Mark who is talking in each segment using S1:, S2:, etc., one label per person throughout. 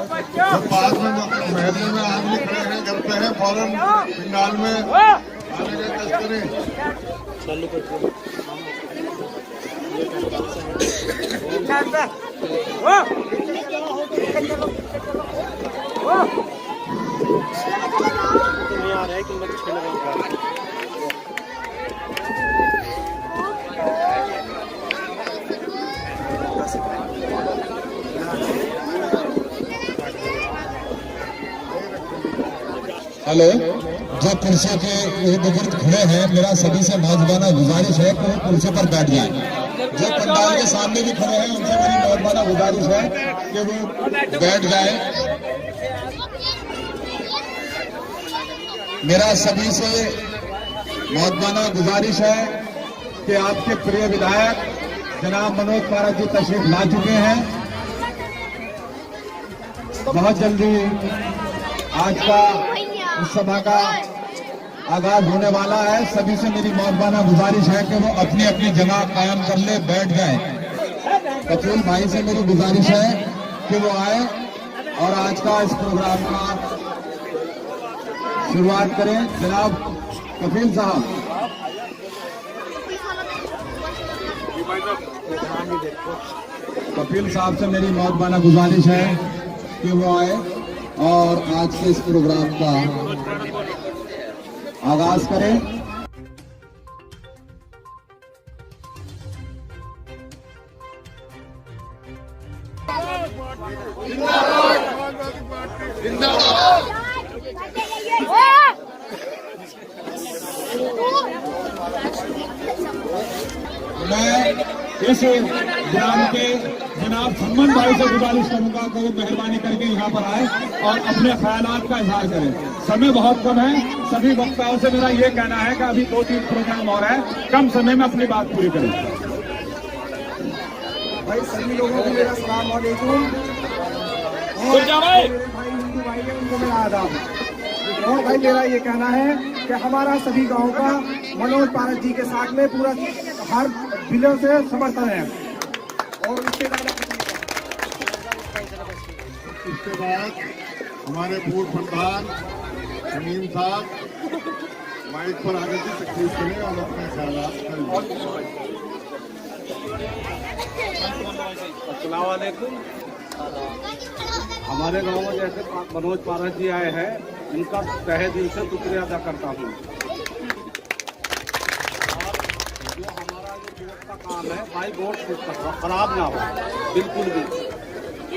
S1: जब पास में महल में आदमी खड़े हैं, घर पे है, फौरन पंडाल में आने के तस्करे चालू करते
S2: हेलो, जो कुर्सी के बुजुर्ग खड़े हैं, मेरा सभी से मौजूदा गुजारिश है कि वो कुर्सी पर बैठ जाएं। जो पंडाल के सामने भी खड़े हैं, उनसे मेरी मौजूदा गुजारिश है कि वो बैठ जाएं। मेरा सभी से मौजूदा गुजारिश है कि आपके प्रिय विधायक जनाब मनोज पारस जी तशरीफ ला चुके हैं। बहुत जल्दी आज का इस सभा का आगाज होने वाला है। सभी से मेरी मौजूदा गुजारिश है कि वो अपनी अपनी जगह कायम कर ले, बैठ जाए। कपिल भाई से मेरी गुजारिश है कि वो आए और आज का इस प्रोग्राम का शुरुआत करें। जनाब कपिल साहब, कपिल साहब से मेरी मौजूदा गुजारिश है कि वो आए और आज के इस प्रोग्राम का आगाज करें। मैं इस ग्राम के जनाब सम्मान भाई से गुजारिश करूंगा कि वो मेहरबानी करके यहाँ पर आए और अपने ख्यालात का इजहार करें। समय बहुत कम है। सभी वक्ताओं से मेरा ये कहना है कि अभी 2-3 प्रोग्राम और है, कम समय में अपनी बात पूरी करें।
S3: भाई सभी लोगों को मेरा सलाम वालेकुम। और भाई हिंदू भाई है, उनको मेरा आदाब। और भाई मेरा ये कहना है कि हमारा सभी गांव का मनोज पारस जी के साथ में पूरा हर जिले से समर्थन है। और इसके
S1: बाद हमारे पूर्व प्रधान शमीम साहब माइक पर आगे से तकलीफ करें और अपने ख्यालात करें।
S4: अस्सलाम वालेकुम। हमारे गांव में जैसे मनोज पारस जी आए हैं, इनका तहे दिल से शुक्रिया अदा करता हूँ। जो हमारा जो वोट का काम है भाई, वोट खराब ना हो बिल्कुल भी।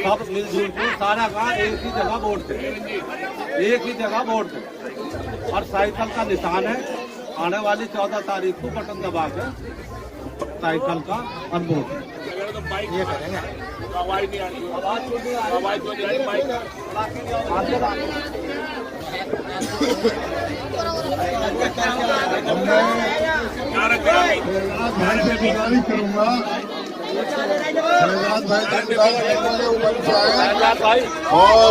S4: सब मिलजुल के सारा गाँव एक ही जगह वोट दे, एक ही जगह वोट दे। और साइकिल का निशान है, आने वाली 14 तारीख को बटन दबा के साइकिल का और वोट ये करेंगे। आवाज नहीं आ रही, आवाज तो नहीं आ रही, आवाज तो नहीं आ रही, माइक
S1: भाई से गुजारिश करूंगा, शहजाद भाई ऊपर से आए और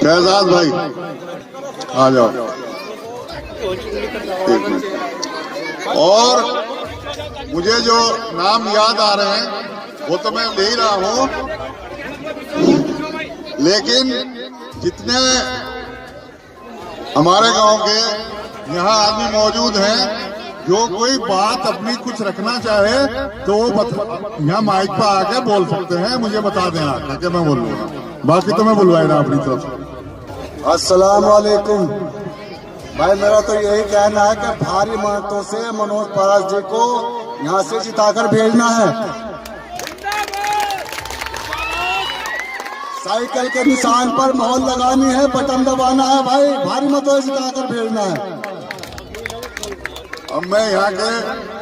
S1: शहजाद भाई आ जाओ। और मुझे जो नाम याद आ रहे हैं वो तो मैं ले ही रहा हूं, लेकिन जितने हमारे गांव के यहाँ आदमी मौजूद हैं, जो कोई बात अपनी कुछ रखना चाहे तो वो यहाँ माइक पर आके बोल सकते हैं। मुझे बता दें आके कि मैं बोलूँगा, बाकी तो मैं बुलवाई रहा अपनी तरफ से।
S3: अस्सलाम वालेकुम। भाई मेरा तो यही कहना है कि भारी मतों से मनोज पारस जी को यहाँ से जिताकर भेजना है। साइकिल के निशान पर मोहर लगानी है, बटन दबाना है भाई, भारी मतों से जिताकर भेजना है।
S1: अब मैं यहाँ के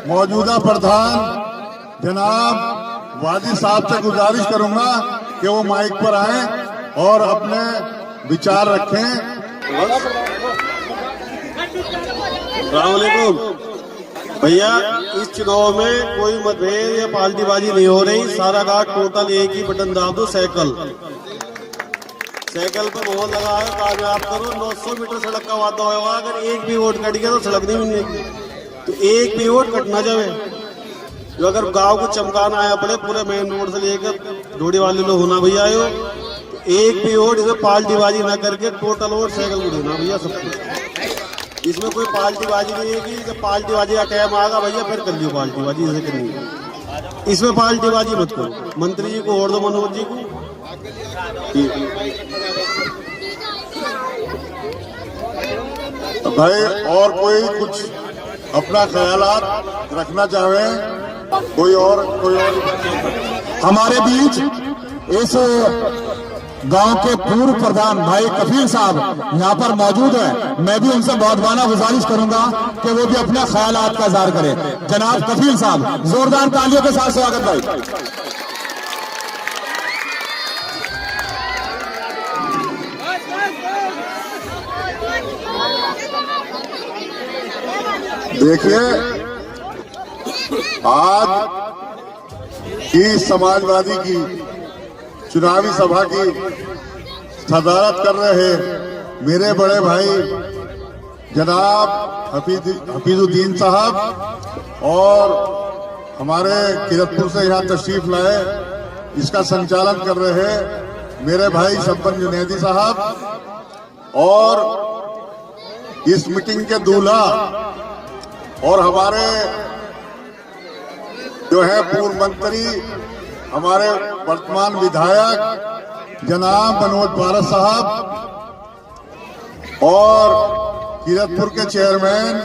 S1: मौजूदा प्रधान जनाब वाजी साहब से गुजारिश करूंगा कि वो माइक पर आए और अपने विचार रखें।
S5: अस्सलामुअलैकुम भैया, इस चुनाव में कोई मतभेद या पाल्टीबाजी नहीं हो रही। सारा गाँव टोटल एक ही बटन दाब दो, साइकिल पे मोहर लगा है, कामयाब करो। 900 मीटर सड़क का वादा होगा, अगर एक भी वोट कट गया तो सड़क नहीं मिलेगी। तो एक भी वोट कटना जाए। जो अगर गांव को चमकाना आया पड़े पूरे मेन रोड से लेकर जोड़ी वाले लोग होना भैया आयो, एक भी वोट इसमें पार्टीबाजी ना करके टोटल वोट साइकिल को देना भैया सबको। इसमें कोई पार्टीबाजी नहीं है कि जब पार्टीबाजी का टाइम आएगा भैया फिर कर लियो पार्टीबाजी, जैसे करनी है। इसमें पार्टीबाजी मत करो। मंत्री जी को वोट दो, मनोज जी को।
S1: भाई और कोई कुछ अपना ख्यालात रखना चाहे, कोई और
S2: हमारे बीच इस गांव के पूर्व प्रधान भाई कफील साहब यहाँ पर मौजूद है। मैं भी उनसे बहुत बाना गुजारिश करूंगा कि वो भी अपने ख्यालात का इज़हार करें। जनाब कफील साहब, जोरदार तालियों के साथ स्वागत भाई।
S1: देखिए, आज की समाजवादी की चुनावी सभा की सदारत कर रहे मेरे बड़े भाई जनाब हफीजुद्दीन साहब और हमारे किरतपुर से यहाँ तशरीफ लाए, इसका संचालन कर रहे मेरे भाई शब्बन जुनैदी साहब और इस मीटिंग के दूल्हा और हमारे जो है पूर्व मंत्री, हमारे वर्तमान विधायक जनाब मनोज पारस साहब और किरतपुर के चेयरमैन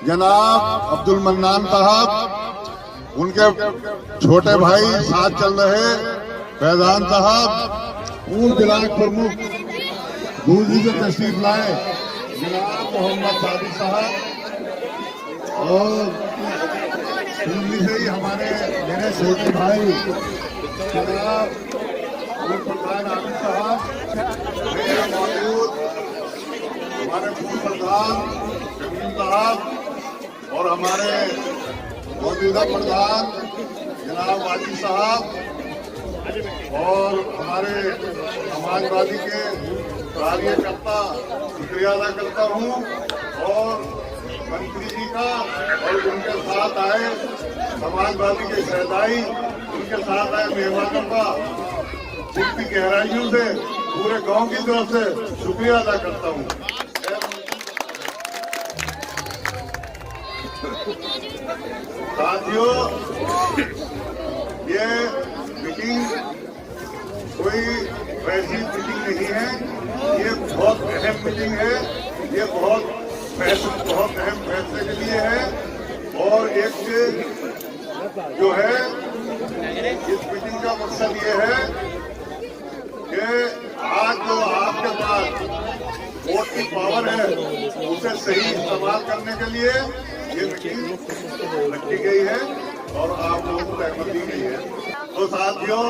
S1: जनाब अब्दुल मन्नान साहब, उनके छोटे भाई साथ चल रहे फैजान साहब, पूर्व ब्लॉक प्रमुख दूसरी से तशरीफ लाए जनाब मोहम्मद सादिक साहब और दिल्ली से ही हमारे मेरे छोटे भाई जनाब प्रधान आमिर साहब, मेरे मौजूद हमारे पूर्व प्रधान जमीन साहब और हमारे मौजूदा प्रधान जनाब वाजी साहब और हमारे समाजवादी के कार्यकर्ता, शुक्रिया अदा करता हूँ और मंत्री जी का और उनके साथ आए समाजवादी के शहदाई, उनके साथ आए मेहमानों का दिल की गहराइयों से पूरे गांव की तरफ से शुक्रिया अदा करता हूँ। साथियों, ये मीटिंग कोई वैसी मीटिंग नहीं है, ये बहुत अहम मीटिंग है, ये बहुत अहम फैसले के लिए है और एक जो है इस मीटिंग का मकसद ये है कि आज जो आपके पास वोट की पावर है उसे सही इस्तेमाल करने के लिए ये मीटिंग रखी गई है और आप लोगों को सहमति दी गई है। तो साथियों,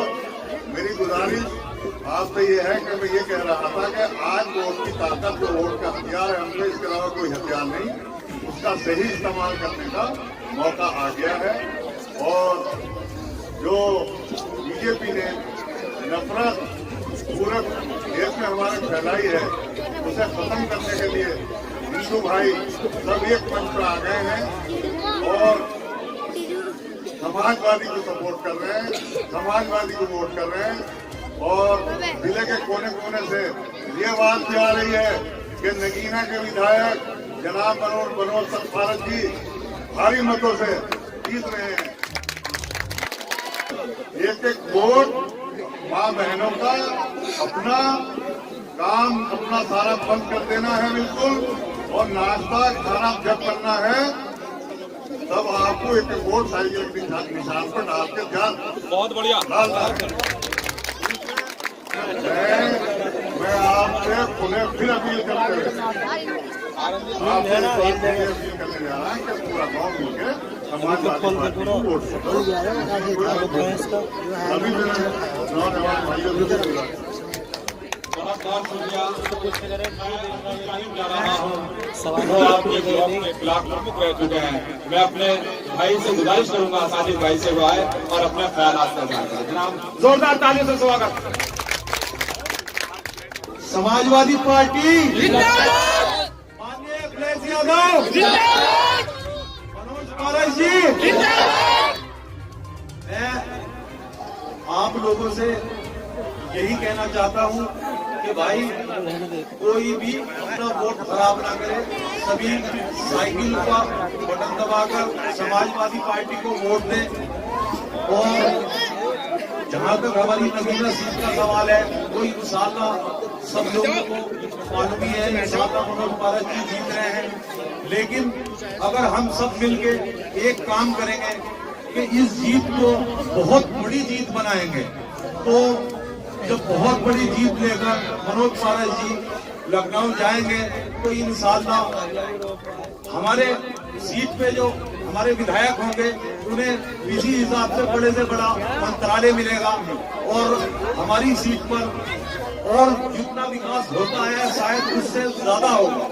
S1: मेरी गुजारिश आपसे ये है कि मैं ये कह रहा था कि आज वोट की ताकत जो वोट का हथियार है, हमने इसके अलावा कोई हथियार नहीं, उसका सही इस्तेमाल करने का मौका आ गया है और जो बीजेपी ने नफरत पूरे देश में हमारे फैलाई है उसे खत्म करने के लिए हिंदू भाई सब एक मंच पर आ गए हैं और समाजवादी को सपोर्ट कर रहे हैं, समाजवादी को वोट कर रहे हैं और जिले के कोने कोने से ये बात भी आ रही है कि नगीना के विधायक जनाब मनोज पारस जी भारी मतों से जीत रहे हैं। एक वोट माँ बहनों का अपना काम अपना सारा बंद कर देना है बिल्कुल और नाश्ता खाना जब करना है तब आपको एक वोट साइकिल के निशान पर डाल के ध्यान बहुत बढ़िया मैं आपसे फिर अपील करते हुए आपसे अपील करने जा रहा है कि पूरा गाँव मिलकर समाजवादी पार्टी को वोट अभी नौजवान भाइयों से
S6: ब्लॉक प्रमुख रह चुके हैं। मैं अपने भाई से गुजारिश करूंगा साजिद भाई से वो आए और अपने ख्यालात का इज़हार करें। जनाब जोरदार तालियों से स्वागत।
S5: समाजवादी पार्टी
S6: माननीय अखिलेश यादव, मनोज पारस जी,
S4: लोगों से यही कहना चाहता हूं कि भाई कोई भी अपना वोट खराब ना करे, सभी साइकिल का बटन दबाकर समाजवादी पार्टी को वोट दें। और जहां तक हमारी नगीना सीट का सवाल है, वो इंशाअल्लाह सब लोगों को मालूम ही है, इंशाअल्लाह मनोज पारस जी जीत रहे हैं। लेकिन अगर हम सब मिलके एक काम करेंगे कि इस जीत को बहुत बड़ी जीत बनाएंगे, तो जब बहुत बड़ी जीत लेकर मनोज पारस जी लखनऊ जाएंगे तो इंशाअल्लाह हमारे सीट पे जो हमारे विधायक होंगे उन्हें इसी हिसाब से बड़े से बड़ा मंत्रालय मिलेगा और हमारी सीट पर और जितना विकास होता है शायद उससे ज्यादा होगा।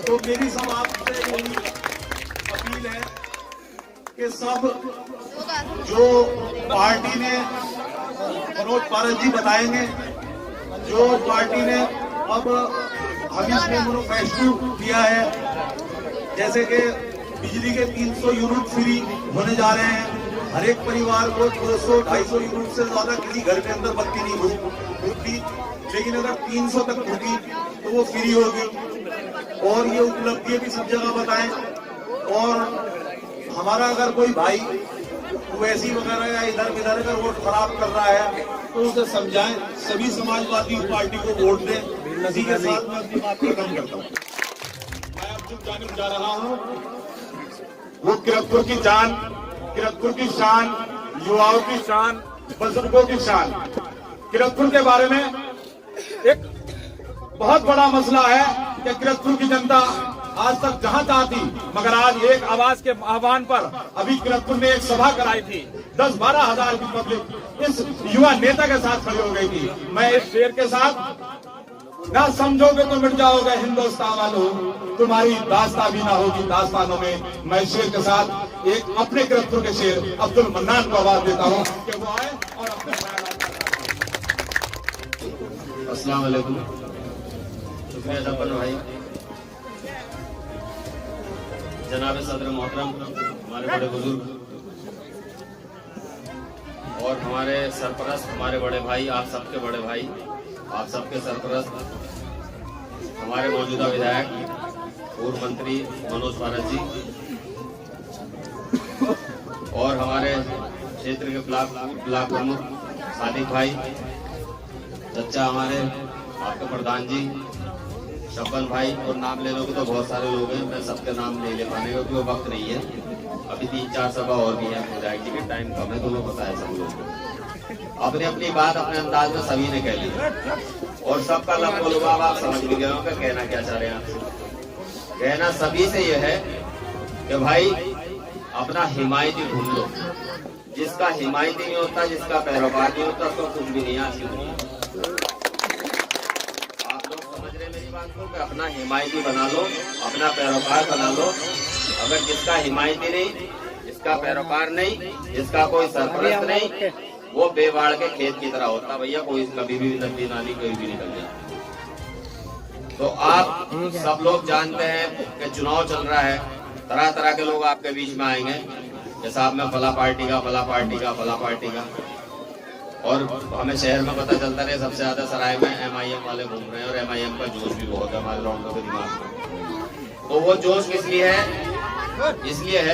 S4: तो मेरी सब आपसे यही अपील है कि सब जो पार्टी ने मनोज पारस जी बताएंगे, जो पार्टी ने अब हम इसमें मैनिफेस्टो दिया है, जैसे कि बिजली के 300 यूनिट फ्री होने जा रहे हैं, हर एक परिवार को 200-250 यूनिट से ज्यादा किसी घर के अंदर बत्ती नहीं घुसती, लेकिन अगर 300 तक घुसी तो वो फ्री होगी। और ये उपलब्धि भी सब जगह बताएं। और हमारा अगर कोई भाई वैसी वगैरह या इधर उधर का वोट खराब कर रहा है तो उसे समझाएं, सभी समाजवादी पार्टी को वोट दें। इसी के साथ मैं अपनी बात खत्म करता हूँ।
S6: मैं अब जो जाने जा रहा हूं वो किरतपुर की जान, किरतपुर की शान, युवाओं की शान, बुजुर्गों की शान। किरतपुर के बारे में एक बहुत बड़ा मसला है कि किरतपुर की जनता आज तक जहां चाहती, मगर आज एक आवाज के आह्वान पर अभी किरतपुर में एक सभा कराई थी, 10-12 हजार की पब्लिक इस युवा नेता के साथ खड़ी हो गई थी। मैं इस शेर के साथ, ना समझोगे तो मिट जाओगे हिंदुस्तान वालों, तुम्हारी दास्तां भी ना होगी दास्तानों में। मैं शेर के साथ एक अपने किरतपुर के शेर अब्दुल मन्नान को आवाज देता हूं कि वो आए और अपने
S7: अस्सलाम वालेकुम। शुक्रिया जब्बर भाई, जनाब सदर मोहतरम, हमारे बड़े बुजुर्ग और हमारे सरपरस्त, हमारे बड़े भाई, आप सबके बड़े भाई, आप सबके सरपरस्त, हमारे मौजूदा विधायक पूर्व मंत्री मनोज पारस जी और हमारे क्षेत्र के ब्लॉक प्रमुख सादिक भाई, चचा हमारे आपके प्रधान जी शब्बन भाई, और नाम ले लोगे तो बहुत सारे लोग हैं, मैं सबके नाम नहीं ले पाने क्योंकि वो वक्त नहीं है। अभी 3-4 सभा और भी है, विधायक जी के टाइम कम है, तो वो पता है सब लोग को। अपनी अपनी बात अपने अंदाज में सभी ने कह ली और सबका लंबा लुभाव आप समझ भी गए होंगे कहना क्या चाह रहे हैं आपसे। कहना सभी से यह है कि भाई अपना हिमायती ढूंढ लो। जिसका हिमायती नहीं होता, जिसका पैरोकार नहीं होता, तो कुछ भी नहीं। आज आप लोग समझ रहे मेरी बात को कि अपना हिमायती बना लो, अपना पैरोकार बना लो। अगर जिसका हिमायती नहीं, जिसका पैरोकार नहीं, जिसका कोई सरपरस्त नहीं, वो बेवाड़ के खेत की तरह होता भैया, कोई कभी भी नदी नाली कोई भी निकल जाए। तो आप सब लोग जानते हैं कि चुनाव चल रहा है, तरह तरह के लोग आपके बीच में आएंगे कि साहब मैं फला पार्टी का, फला पार्टी का, फला पार्टी का। और हमें शहर में पता चलता रहे सबसे ज्यादा सराय में MIM वाले घूम रहे हैं और MIM का जोश भी बहुत है हमारे लौंडों के दिमाग में। तो वो जोश किस लिए है? इसलिए है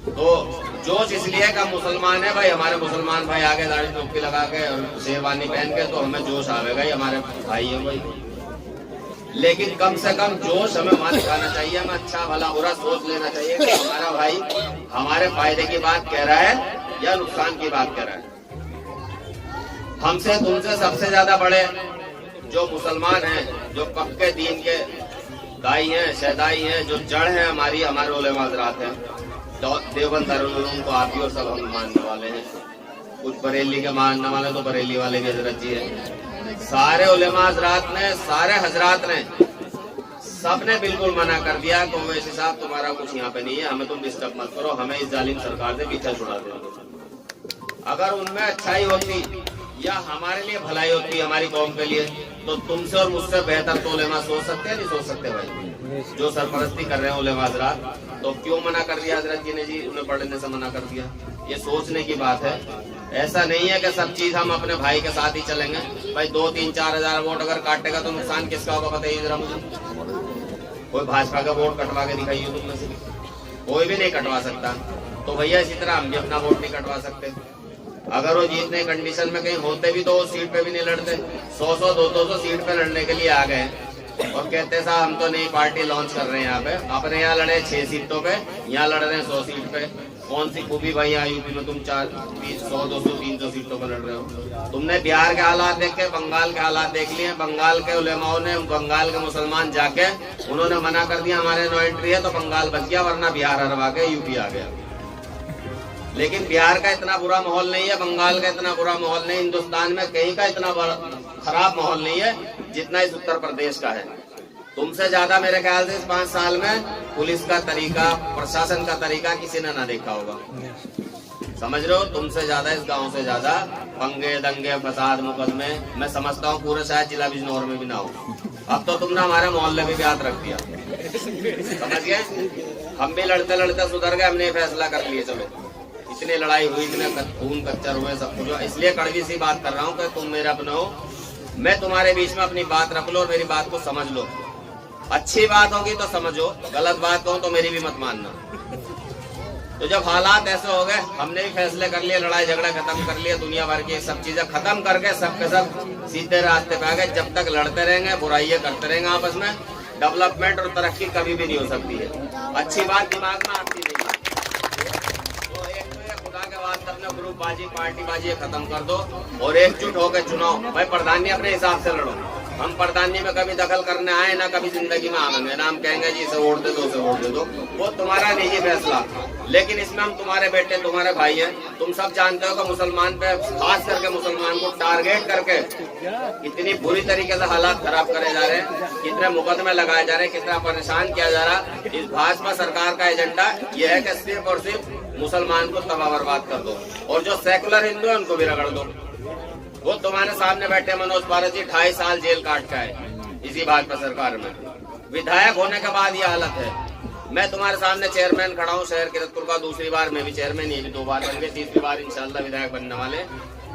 S7: तो जोश इसलिए है कि हम मुसलमान है भाई, हमारे मुसलमान भाई आगे दाढ़ी टोपी लगा के और शेरवानी पहन के, तो हमें जोश आवेगा ही, हमारे भाई है भाई। लेकिन कम से कम जोश हमें वहां दिखाना चाहिए, हमें अच्छा भला बुरा सोच लेना चाहिए कि हमारा भाई हमारे फायदे की बात कह रहा है या नुकसान की बात कर रहा है। हमसे तुमसे सबसे ज्यादा बड़े जो मुसलमान हैं, जो पक्के दीन के दाई हैं, शहदाई हैं, जो जड़ है हमारी, हमारे उलेमा हज़रात हैं। देवबंद दारुल को आप ही और सब हम मानने वाले हैं, कुछ बरेली के मानने वाले तो बरेली वाले भी हजरत जी है। सारे उलेमा हज़रात ने, सारे हजरात ने, सबने बिल्कुल मना कर दिया कि वैसे साहब तुम्हारा कुछ यहाँ पे नहीं है, हमें तुम डिस्टर्ब मत करो, हमें इस जालिम सरकार से पीछा छुड़ा दो। अगर उनमें अच्छाई होती या हमारे लिए भलाई होती, हमारी कौम के लिए, तो तुमसे और मुझसे बेहतर तो उलेमा सोच सकते हैं, नहीं सोच सकते भाई? जो सरपरस्ती कर रहे हैं उलेमा हजरात, तो क्यों मना कर दिया हजरत जी ने? जी उन्हें पढ़ने से मना कर दिया। ये सोचने की बात है। ऐसा नहीं है कि सब चीज हम अपने भाई के साथ ही चलेंगे। भाई 2, 3, 4 हजार वोट अगर काटेगा तो नुकसान किसका होगा बताइए जरा मुझे। कोई भाजपा का वोट कटवा के दिखाइए तुम में से, कोई भी नहीं कटवा सकता। तो भैया इसी तरह हम भी अपना वोट नहीं कटवा सकते। अगर वो जीतने कंडीशन में कहीं होते भी तो वो सीट पे भी नहीं लड़ते। 100-100, 200 सीट पे लड़ने के लिए आ गए और कहते साहब हम तो नई पार्टी लॉन्च कर रहे हैं यहाँ पे। अपने यहाँ लड़े 6 सीटों पे, यहाँ लड़ रहे हैं 100 सीट पे। कौन सी खूबी भाई यहाँ यूपी में तुम 100, 200, 300 सीटों पर लड़ रहे हो? तुमने बिहार के हालात देखे, बंगाल के हालात देख लिए। बंगाल के उलेमाओं ने, बंगाल के मुसलमान जाके उन्होंने मना कर दिया हमारे नो एंट्री है, तो बंगाल बच गया, वरना बिहार हरवा के यूपी आ गया। लेकिन बिहार का इतना बुरा माहौल नहीं है, बंगाल का इतना बुरा माहौल नहीं, हिंदुस्तान में कहीं का इतना खराब माहौल नहीं है जितना इस उत्तर प्रदेश का है। तुमसे ज्यादा मेरे ख्याल से इस 5 साल में पुलिस का तरीका, प्रशासन का तरीका किसी ने ना देखा होगा। समझ रहे हो? तुमसे ज्यादा, इस गांव से ज्यादा पंगे, दंगे, फसाद, मुकदमे मैं समझता हूँ पूरे शायद जिला बिजनौर में भी ना हो। अब तो तुमने हमारे मोहल्ले में भी हाथ रख दिया, समझ गए? हम भी लड़ते लड़ते सुधर गए, हमने फैसला कर लिए चलो। इतनी लड़ाई हुई, इतने खून कच्चर हुए, सब कुछ। इसलिए कड़वी सी बात कर रहा हूँ कि तुम मेरे अपने हो, मैं तुम्हारे बीच में अपनी बात रख लो और मेरी बात को समझ लो। अच्छी बात होगी तो समझो, गलत बात कहूँ तो मेरी भी मत मानना। तो जब हालात ऐसे हो गए, हमने भी फैसले कर लिए, लड़ाई झगड़ा खत्म कर लिया, दुनिया भर की सब चीजें खत्म करके सबके सब सीधे रास्ते पे आ गए। जब तक लड़ते रहेंगे, बुराइयां करते रहेंगे आपस में, डेवलपमेंट और तरक्की कभी भी नहीं हो सकती है। अच्छी बात दिमाग में आती नहीं है। तो एक तो ये खुदा के वास्ते अपने ग्रुप बाजी, पार्टी बाजी खत्म कर दो और एकजुट होकर चुनाव। भाई प्रधानी अपने हिसाब से लड़ो। हम प्रधानी में कभी दखल करने आए ना कभी जिंदगी में आवेंगे ना। हम कहेंगे जी इसे वोट दे दो, उसे वोट दे दो, वो तुम्हारा निजी फैसला। लेकिन इसमें हम तुम्हारे बेटे, तुम्हारे भाई हैं। तुम सब जानते हो कि मुसलमान पे, खास करके मुसलमान को टारगेट करके कितनी बुरी तरीके से हालात खराब करे जा रहे हैं, कितने मुकदमे लगाए जा रहे हैं, कितना परेशान किया जा रहा। इस भाजपा सरकार का एजेंडा यह है कि सिर्फ और सिर्फ मुसलमान को तबाह बर्बाद कर दो और जो सेकुलर हिंदू है उनको भी रगड़ दो। वो तुम्हारे सामने बैठे मनोज पारस जी 2.5 साल जेल काट के आए इसी भाजपा सरकार में। विधायक होने के बाद ये हालत है। मैं तुम्हारे सामने चेयरमैन खड़ा हूँ शहर किरतपुर का, दूसरी बार मैं भी चेयरमैन, ये भी 2 बार बन गए, तीसरी बार इंशाल्लाह विधायक बनने वाले।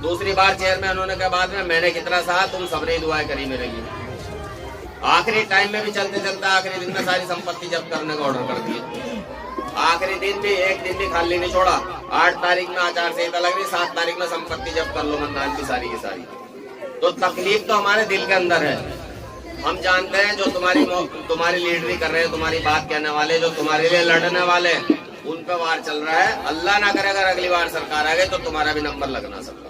S7: दूसरी बार चेयरमैन होने के बाद में मैंने कितना सहा, तुम सबने दुआएं करी मेरे लिए। आखिरी टाइम में भी चलते चलते आखिरी दिन में सारी संपत्ति जब्त करने का ऑर्डर कर दिया। आखिरी दिन भी एक दिन भी खाली नहीं छोड़ा। 8 तारीख में आचार संहिता लग रही, 7 तारीख में संपत्ति जब्त कर लो मतदान की सारी की सारी। तो तकलीफ तो हमारे दिल के अंदर है। हम जानते हैं जो तुम्हारी लीडरी कर रहे हैं, तुम्हारी बात कहने वाले, जो तुम्हारे लिए लड़ने वाले, उन पे वार चल रहा है। अल्लाह ना करे अगर अगली बार सरकार आ गई तो तुम्हारा भी नंबर लगना सकता।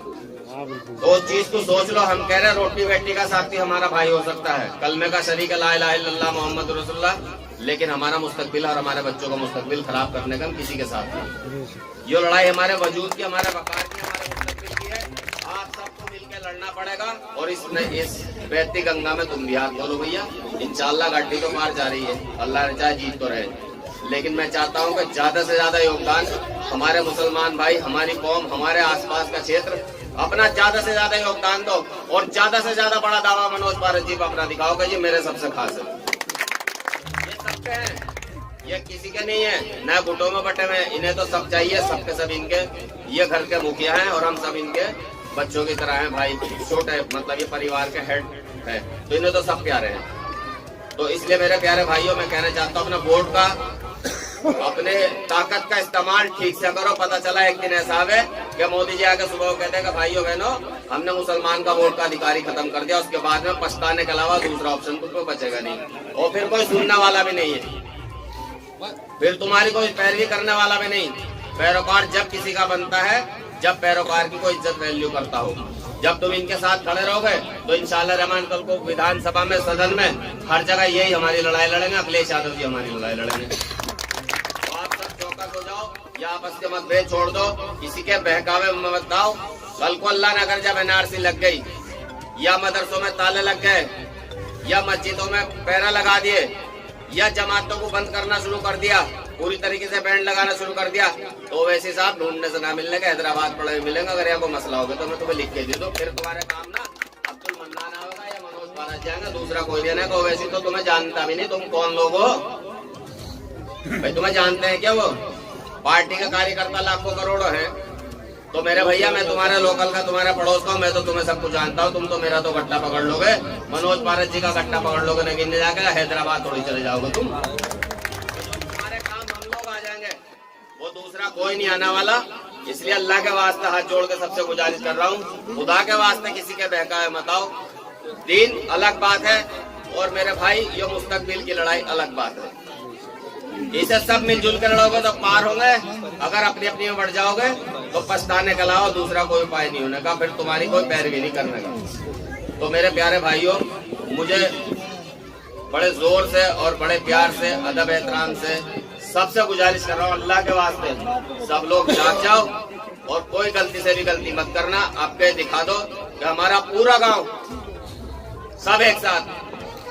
S7: तो चीज को सोच लो। हम कह रहे हैं रोटी बेटी का साथी हमारा भाई हो सकता है, कलमे का शरीक ला इलाहा इल्लल्लाह मोहम्मद रसूलुल्लाह, लेकिन हमारा मुस्तकबिल और हमारे बच्चों का मुस्तकबिल खराब करने का हम किसी के साथ नहीं। ये लड़ाई हमारे वजूद की, हमारे वकार की, हमारे मुस्तकबिल की है। आप सबको मिलकर लड़ना पड़ेगा और इस बहती गंगा में तुम भी हाथ बोलो भैया। इंशाल्लाह घाटी तो मार जा रही है, अल्लाह ने चाहे जीत तो रहे। लेकिन मैं चाहता हूँ कि ज्यादा से ज्यादा योगदान हमारे मुसलमान भाई, हमारी कौम, हमारे आसपास का क्षेत्र अपना ज्यादा से ज्यादा योगदान दो और ज्यादा से ज्यादा बड़ा दावा मनोज पारस जी पर अपना दिखाओ कि ये मेरे सबसे खास है। ये सबके हैं, ये किसी के नहीं है, न गुटों में बटे हुए। इन्हें तो सब चाहिए, सबके सब इनके। ये घर के मुखिया हैं और हम सब इनके बच्चों की तरह हैं भाई, छोटे, मतलब ये परिवार के हेड है, तो इन्हें तो सब प्यारे हैं। तो इसलिए मेरे प्यारे भाइयों मैं कहना चाहता हूँ अपने वोट का, अपने ताकत का इस्तेमाल ठीक से करो। पता चला एक दिन ऐसा है कि मोदी जी आके सुबह कहते हैं कि भाइयों बहनों हमने मुसलमान का वोट का अधिकारी खत्म कर दिया, उसके बाद में पछताने के अलावा दूसरा ऑप्शन तुमको बचेगा नहीं और फिर कोई सुनने वाला भी नहीं है, फिर तुम्हारी कोई पैरवी करने वाला भी नहीं। पैरोकार जब किसी का बनता है जब पैरोकार की कोई इज्जत वैल्यू करता हो। जब तुम इनके साथ खड़े रहोगे तो इंशाल्लाह रहमान कल को विधानसभा में, सदन में, हर जगह यही हमारी लड़ाई लड़ेंगे। अखिलेश यादव जी हमारी लड़ाई लड़ेंगे। हो जाओ या आपस के मतभेद छोड़ दो, किसी के बहकावे में मत आओ। कल को अल्लाह न कर जब एनआरसी लग गई या मदरसों में ताले लग गए या मस्जिदों में पैरा लगा दिए या जमातों को बंद करना शुरू कर दिया, पूरी तरीके से बैंड लगाना शुरू कर दिया, तो वैसे साहब ढूंढने से ना मिलने का हैदराबाद पड़े मिलेंगे। अगर यहाँ को मसला होगा तो मैं तुम्हें लिख के दे दो, फिर तुम्हारे काम ना अब्दुल मन्नान होगा या मनोज पारस जाएंगे, दूसरा कोई देना को। वैसे तो तुम्हें जानता भी नहीं, तुम कौन लोग हो भाई? तुम्हें जानते हैं क्या? वो पार्टी के कार्यकर्ता लाखों करोड़ों हैं। तो मेरे भैया, मैं तुम्हारे लोकल का, तुम्हारा पड़ोस का हूँ, मैं तो तुम्हें सब कुछ जानता हूँ। तुम तो मेरा तो गट्टा पकड़ लोगे, मनोज पारस जी का गट्टा पकड़ लोगे, लेकिन जाकर हैदराबाद थोड़ी चले जाओगे तुम। तुम्हारे काम हम लोग आ जाएंगे, वो दूसरा कोई नहीं आने वाला। इसलिए अल्लाह के वास्ते हाथ जोड़ के सबसे गुजारिश कर रहा हूँ, खुदा के वास्ते किसी के बहकावे मत आओ। दीन अलग बात है और मेरे भाई ये मुस्तकबिल की लड़ाई अलग बात है। इसे सब मिलजुल कर लड़ोगे तो पार होंगे। अगर अपनी अपनी में बढ़ जाओगे तो पछताने के अलावा दूसरा कोई उपाय नहीं होने का, फिर तुम्हारी कोई पैरवी नहीं करने का। तो मेरे प्यारे भाइयों, मुझे बड़े जोर से और बड़े प्यार से, अदब एहतराम से सबसे गुजारिश कर रहा हूँ, अल्लाह के वास्ते सब लोग जाग जाओ और कोई गलती से भी गलती मत करना। आपके दिखा दो कि हमारा पूरा गांव सब एक साथ,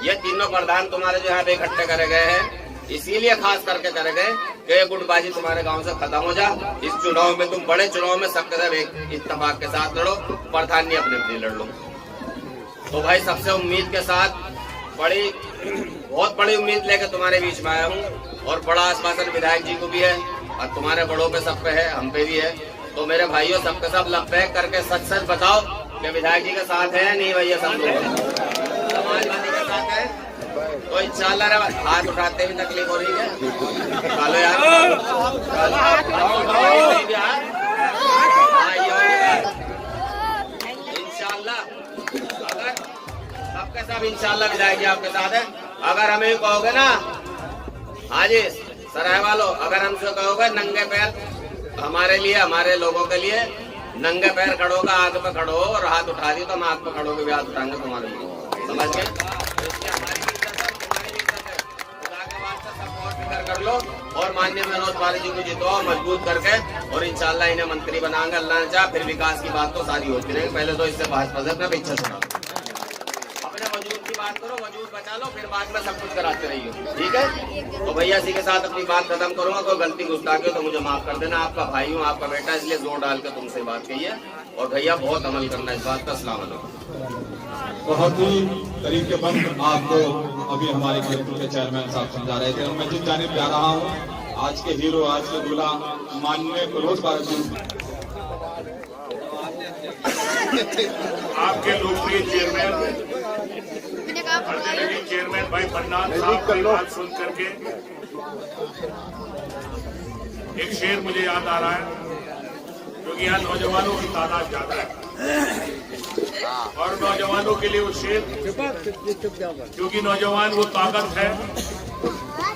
S7: ये तीनों प्रधान तुम्हारे जो यहाँ पे इकट्ठे करे गए हैं, इसीलिए खास करके करे गए कि ये गुटबाजी तुम्हारे गांव से खत्म हो जा। इस चुनाव में तुम बड़े चुनाव में सबके सब एक इत्तेफाक के साथ लड़ो, प्रधान नहीं अपने अपनी लड़ लो। तो भाई सबसे उम्मीद के साथ, बहुत बड़ी उम्मीद लेकर तुम्हारे बीच में आया हूँ और बड़ा आश्वासन विधायक जी को भी है और तुम्हारे बड़ों पे सब पे है, हम पे भी है। तो मेरे भाइयों, सबके सब लबैक करके सच सच बताओ कि विधायक जी के साथ है नहीं भैया? सब लोग समाजवादी के साथ है तो इंशाल्लाह। हाथ उठाते भी तकलीफ हो रही है, निकालो यार, इंशाल्लाह। अगर सबके सब इंशाल्लाह विधायक जी आपके साथ है। अगर हमें कहोगे ना, हाँ जी सराय वालों, अगर हमसे कहोगे नंगे पैर हमारे लिए, हमारे लोगों के लिए नंगे पैर खड़ो का, आग पे खड़ो और हाथ उठा दी तो हम आग पे खड़ोगे भी हाथ उठाएंगे तुम्हारे लिए, समझ गए? कर लो और माननीय मनोज पारस जी को जितवाओ मजबूत करके, और इंशाल्लाह इन्हें मंत्री बनाएंगे अल्लाह ने चाहा। फिर विकास की बात तो सारी होती रहेगी, पहले तो इससे बहस अपना पीछे सुना। अपने वजूद की बात करो, वजूद बचा लो, फिर बाद में सब कुछ कराते रहिए, ठीक है? तो भैया इसी के साथ अपनी बात खत्म करूंगा। कोई गलती गुस्ताखी हो तो मुझे माफ कर देना, आपका भाई हूँ, आपका बेटा, इसलिए जोर डाल के तुमसे बात कही है। और भैया बहुत अमल करना इस बात का। अस्सलाम वालेकुम।
S2: बहुत ही करीब के बंद आपको अभी हमारे कलेक्टर के चेयरमैन साहब समझा रहे थे। मैं जिस जानिब जा रहा हूँ, आज के हीरो, आज के दूल्हा माननीय मनोज पारस जी,
S6: आपके लोकप्रिय चेयरमैन भाई मन्नान साहब की बात सुन करके एक शेर मुझे याद आ रहा है, क्योंकि यहाँ नौजवानों की तादाद ज्यादा है और नौजवानों के लिए वो शेर, क्योंकि नौजवान वो ताकत है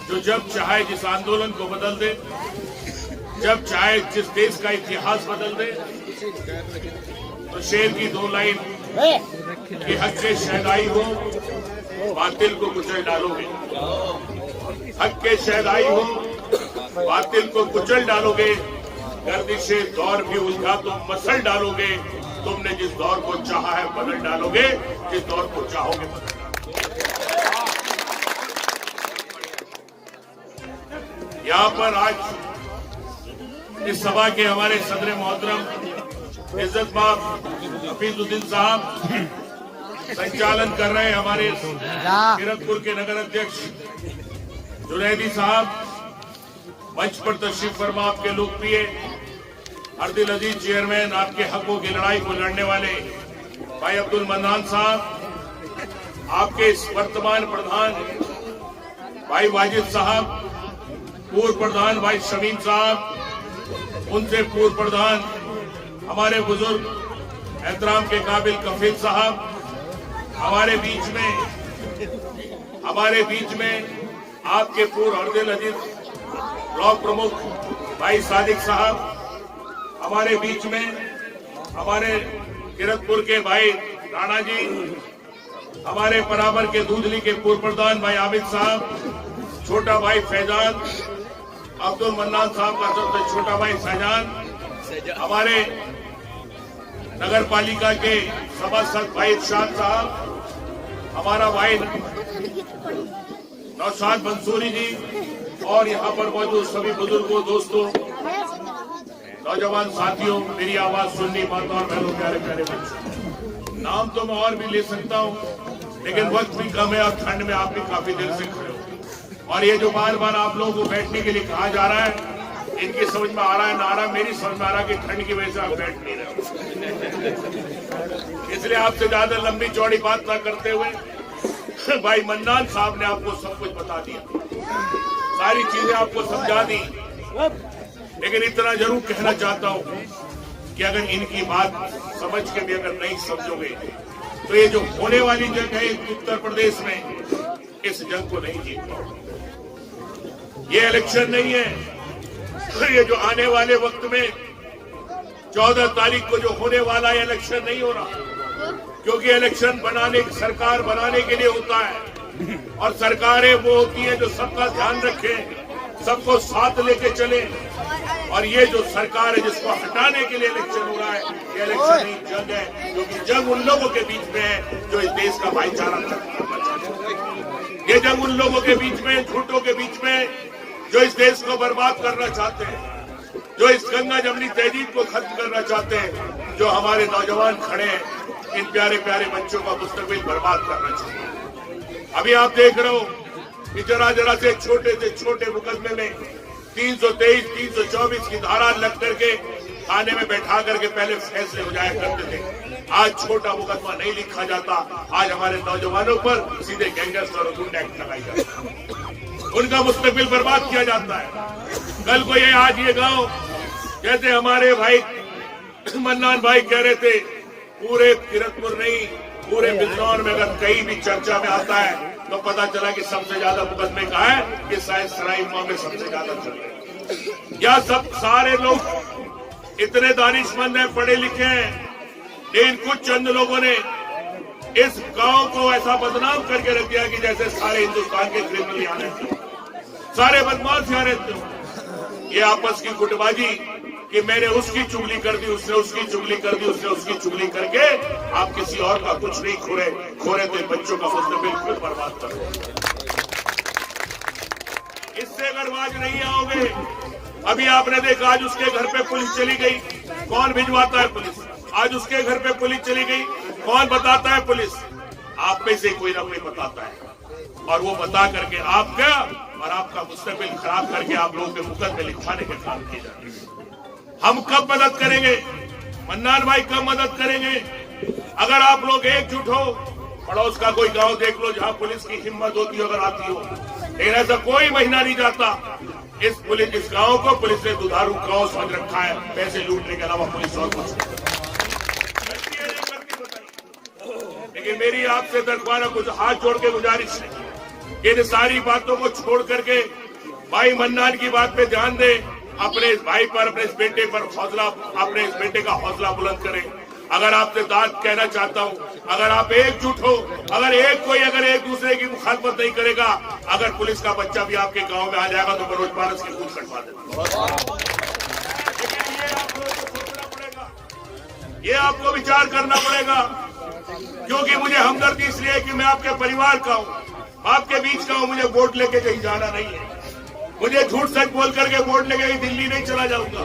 S6: जो जब चाहे जिस आंदोलन को बदल दे, जब चाहे जिस देश का इतिहास बदल दे। तो शेर की दो लाइन कि हक के शहदाई हो, बातिल को कुचल डालोगे, हक के शहदाई हो, बातिल को कुचल डालोगे, गर्दिशे दौर भी उलझा तुम मसल डालोगे, तुमने जिस दौर को चाहा है बदल डालोगे, जिस दौर को चाहोगे बदल डालोगे। यहाँ पर आज इस सभा के हमारे सदर मोहतरम इज्जतमाब हफीजुद्दीन साहब संचालन कर रहे हैं, हमारे किरतपुर के नगर अध्यक्ष जुनैदी साहब मंच पर तशरीफ फरमा, आपके लोकप्रिय अर्दिल अजीज चेयरमैन, आपके हकों की लड़ाई को लड़ने वाले भाई अब्दुल मन्नान साहब, आपके वर्तमान प्रधान भाई वाजिद साहब, पूर्व प्रधान भाई शमीम साहब, उनसे पूर्व प्रधान हमारे बुजुर्ग एहतराम के काबिल कफील साहब, हमारे बीच में आपके पूर्व अर्दिल अजीज ब्लॉक प्रमुख भाई सादिक साहब, हमारे बीच में हमारे किरतपुर के भाई राणा जी, हमारे बराबर के दूधली के पूर्व प्रधान भाई आबिद साहब, छोटा भाई फैजान, अब्दुल मन्नान साहब का सबसे छोटा भाई फैजान, हमारे नगर पालिका के सभासद भाई इरशाद साहब, हमारा भाई नौशाद मंसूरी जी, और यहाँ पर मौजूद सभी बुजुर्गों, दोस्तों, नौजवान साथियों, मेरी आवाज सुननी माता और बहनों, प्यारे प्यारे बच्चों, नाम तो मैं और भी ले सकता हूँ, लेकिन वक्त भी कम है और ठंड में आप भी काफी देर से खड़े हो। और ये जो बार बार आप लोगों को बैठने के लिए कहा जा रहा है, इनकी समझ में आ रहा है ना आ रहा, मेरी समझ में आ रहा है कि ठंड की वजह से आप बैठ नहीं रहे। इसलिए आपसे ज्यादा लंबी चौड़ी बात ना करते हुए भाई मन्नान साहब ने आपको सब कुछ बता दिया, सारी चीजें आपको समझा दी। लेकिन इतना जरूर कहना चाहता हूं कि अगर इनकी बात समझ के भी अगर नहीं समझोगे तो ये जो होने वाली जंग है उत्तर प्रदेश में, इस जंग को नहीं जीत पाओगे। ये इलेक्शन नहीं है, तो ये जो आने वाले वक्त में 14 तारीख को जो होने वाला है इलेक्शन नहीं हो रहा, क्योंकि इलेक्शन सरकार बनाने के लिए होता है और सरकारें वो होती हैं जो सबका ध्यान रखें, सबको साथ लेके चले। और ये जो सरकार है जिसको हटाने के लिए इलेक्शन हो रहा है, ये इलेक्शन नहीं जंग है, क्योंकि जंग उन लोगों के बीच में है जो इस देश का भाईचारा खत्म करना चाहते हैं। ये जंग उन लोगों के बीच में, झूठों के बीच में, जो इस देश को बर्बाद करना चाहते हैं, जो इस गंगा जमनी तहजीब को खत्म करना चाहते हैं, जो हमारे नौजवान खड़े हैं, इन प्यारे प्यारे बच्चों का मुस्तकबिल बर्बाद करना चाहते हैं। अभी आप देख रहे हो कि जरा जरा से छोटे मुकदमे में 323, 324 की धारा लग करके थाने में बैठा करके पहले फैसले हो जाया करते थे। आज छोटा मुकदमा नहीं लिखा जाता, आज हमारे नौजवानों पर सीधे गैंगस्टर और गुंडा एक्ट लगाई जाती है, उनका मुस्तकबिल बर्बाद किया जाता है। कल को आज ये गांव, जैसे हमारे भाई मन्नान भाई कह रहे थे, पूरे किरतपुर नहीं पूरे बिजनौर में अगर कहीं भी चर्चा में आता है तो पता चला कि सबसे ज्यादा मुकदमे का है कि शायद सरायपुर में सबसे ज्यादा चल रहे। या सब सारे लोग इतने दानिशमंद हैं, पढ़े लिखे हैं, लेकिन कुछ चंद लोगों ने इस गांव को ऐसा बदनाम करके रख दिया कि जैसे सारे हिंदुस्तान के क्रिमिनल यहाँ रहते, सारे बदमाश यहाँ रहते। ये आपस की गुटबाजी कि मैंने उसकी चुगली कर दी, उसने उसकी चुगली कर दी, उसने उसकी चुगली करके आप किसी और का कुछ नहीं खोरे थे, बच्चों का मुस्तकबिल खुद बर्बाद कर रहे। इससे अगर बाज नहीं आओगे, अभी आपने देखा आज उसके घर पे पुलिस चली गई, कौन भिजवाता है पुलिस? आज उसके घर पे पुलिस चली गई, कौन बताता है पुलिस? आप में से कोई ना कोई बताता है, और वो बता करके आपका और आपका मुस्तकबिल खराब करके आप लोगों के मुकदमे लिखवाने के काम किए जाते हैं। हम कब मदद करेंगे? मन्नान भाई कब मदद करेंगे? अगर आप लोग एकजुट हो, पड़ोस का कोई गांव देख लो जहां पुलिस की हिम्मत होती हो, अगर आती हो, लेकिन ऐसा कोई महीना नहीं जाता इस गांव को पुलिस ने दुधारू गांव समझ रखा है, पैसे लूटने के अलावा पुलिस और कुछ नहीं बताइए। लेकिन मेरी आपसे दरख्वास्त, कुछ हाथ जोड़ के गुजारिश है, इन सारी बातों को छोड़ करके भाई मन्नान की बात पे ध्यान दे, अपने इस भाई पर, अपने इस बेटे पर हौसला, अपने इस बेटे का हौसला बुलंद करें। अगर आपसे दाद कहना चाहता हूं, अगर आप एकजुट हो, अगर एक दूसरे की मुखालफत नहीं करेगा, अगर पुलिस का बच्चा भी आपके गांव में आ जाएगा तो मनोज पारस की खून कटवा देगा। लेकिन ये आप लोगों को सोचना पड़ेगा, ये आपको विचार करना पड़ेगा, क्योंकि मुझे हमदर्दी इसलिए है कि मैं आपके परिवार का हूं, आपके बीच का हूं। मुझे वोट लेके कहीं जाना नहीं है, मुझे झूठ सच बोल करके वोट लेके दिल्ली नहीं चला जाऊंगा।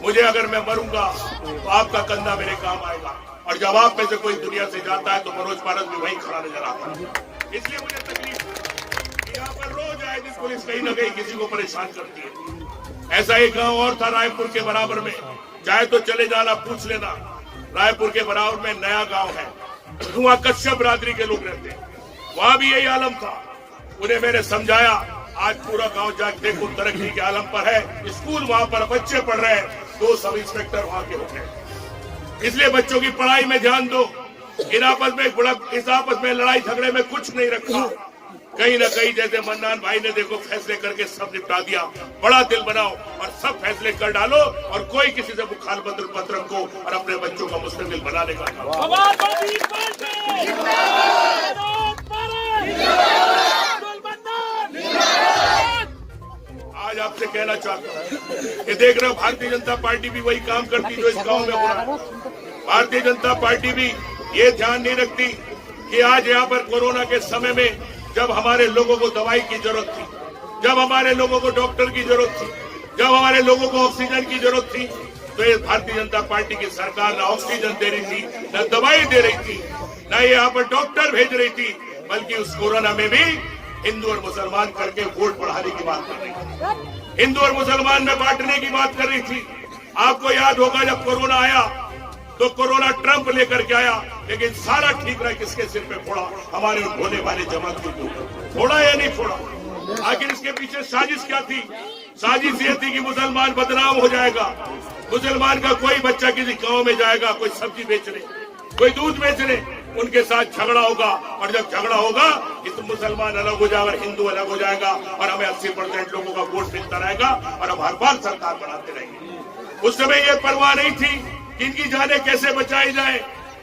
S6: मुझे अगर मैं मरूंगा तो आपका कंधा मेरे काम आएगा, और जब आप में से कोई दुनिया से जाता है तो मनोज पारस भी वहीं खड़ा नजर आता है। इसलिए मुझे तकलीफ है, यहाँ पर रोज आए दिन पुलिस कहीं न कहीं किसी को परेशान करती है। ऐसा एक गांव और था रायपुर के बराबर में, चाहे तो चले जाना, पूछ लेना, रायपुर के बराबर में नया गाँव है, वहाँ कश्यप बिरादरी के लोग रहते हैं, वहां भी यही आलम था। उन्हें मैंने समझाया, आज पूरा गांव जाके देखो तरक्की के आलम पर है, स्कूल वहां पर बच्चे पढ़ रहे हैं, 2 सब इंस्पेक्टर वहां के हो गए। इसलिए बच्चों की पढ़ाई में ध्यान दो। इस आपस में लड़ाई झगड़े में कुछ नहीं रखा। कहीं ना कहीं जैसे मन्नान भाई ने देखो फैसले करके सब निपटा दिया, बड़ा दिल बनाओ और सब फैसले कर डालो, और कोई किसी से मुखालफत पत्र रखो और अपने बच्चों का मुस्तकबिल बनाने का काम। आज आपसे कहना चाहता हूँ, ये देख रहे हो भारतीय जनता पार्टी भी वही काम करती जो इस गांव में हो रहा है। भारतीय जनता पार्टी भी ये ध्यान नहीं रखती कि आज यहाँ पर कोरोना के समय में जब हमारे लोगों को दवाई की जरूरत थी, जब हमारे लोगों को डॉक्टर की जरूरत थी, जब हमारे लोगों को ऑक्सीजन की जरूरत थी, तो ये भारतीय जनता पार्टी की सरकार न ऑक्सीजन दे रही थी, न दवाई दे रही थी। न यहाँ पर डॉक्टर भेज रही थी, बल्कि उस कोरोना में भी हिंदू और मुसलमान करके वोट बढ़ाने की बात कर रही थी, हिंदू और मुसलमान में बांटने की बात कर रही थी। आपको याद होगा जब कोरोना आया तो कोरोना ट्रंप लेकर के आया, लेकिन सारा ठीक रहा, किसके सिर पे फोड़ा? हमारे होने वाले जमातियों को फोड़ा या नहीं फोड़ा? आखिर इसके पीछे साजिश क्या थी? साजिश ये थी कि मुसलमान बदनाम हो जाएगा, मुसलमान का कोई बच्चा किसी गांव में जाएगा, कोई सब्जी बेचने, कोई दूध बेचने, उनके साथ झगड़ा होगा, और जब झगड़ा होगा तो मुसलमान अलग हो जाएगा, हिंदू अलग हो जाएगा, और हमें 80% लोगों का वोट मिलता रहेगा, और हम हर बार सरकार बनाते रहेंगे। उस समय ये परवाह नहीं थी कि इनकी जानें कैसे बचाई जाए,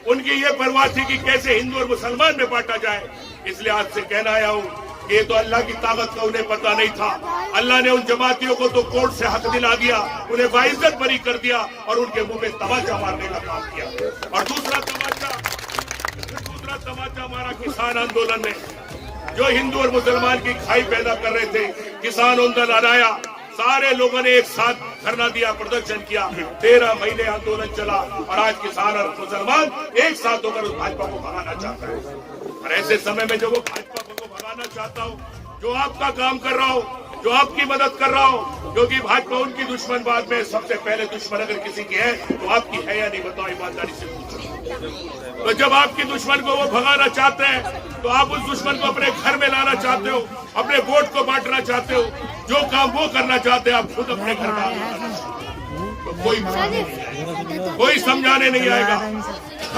S6: उनकी ये परवाह थी कि कैसे हिंदू और मुसलमान में बांटा जाए। इसलिए आज से कहना आया हूँ कि ये तो अल्लाह की ताकत का उन्हें पता नहीं था। अल्लाह ने उन जमातियों को तो कोर्ट से हक दिला दिया, उन्हें बाइज्जत बरी कर दिया, और उनके मुंह में तमाचा मारने का काम किया। और दूसरा तमाचा मारा किसान आंदोलन ने, जो हिंदू और मुसलमान की खाई पैदा कर रहे थे। किसान आंदोलन आया, सारे लोगों ने एक साथ धरना दिया, प्रदर्शन किया, 13 महीने आंदोलन चला, और आज किसान और मुसलमान एक साथ होकर उस भाजपा को भगाना चाहता है। और ऐसे समय में जो वो भाजपा को भगाना चाहता हो, जो आपका काम कर रहा हो, जो आपकी मदद कर रहा हो, क्योंकि भाजपा उनकी दुश्मन, बाद में सबसे पहले दुश्मन अगर किसी की है तो आपकी है या नहीं, बताओ ईमानदारी से पूछो। तो जब आपकी दुश्मन को वो भगाना चाहते हैं तो आप उस दुश्मन को अपने घर में लाना चाहते हो, अपने वोट को बांटना चाहते हो, जो काम वो करना चाहते हैं आप खुद अपने घर में, तो कोई समझाने नहीं आएगा।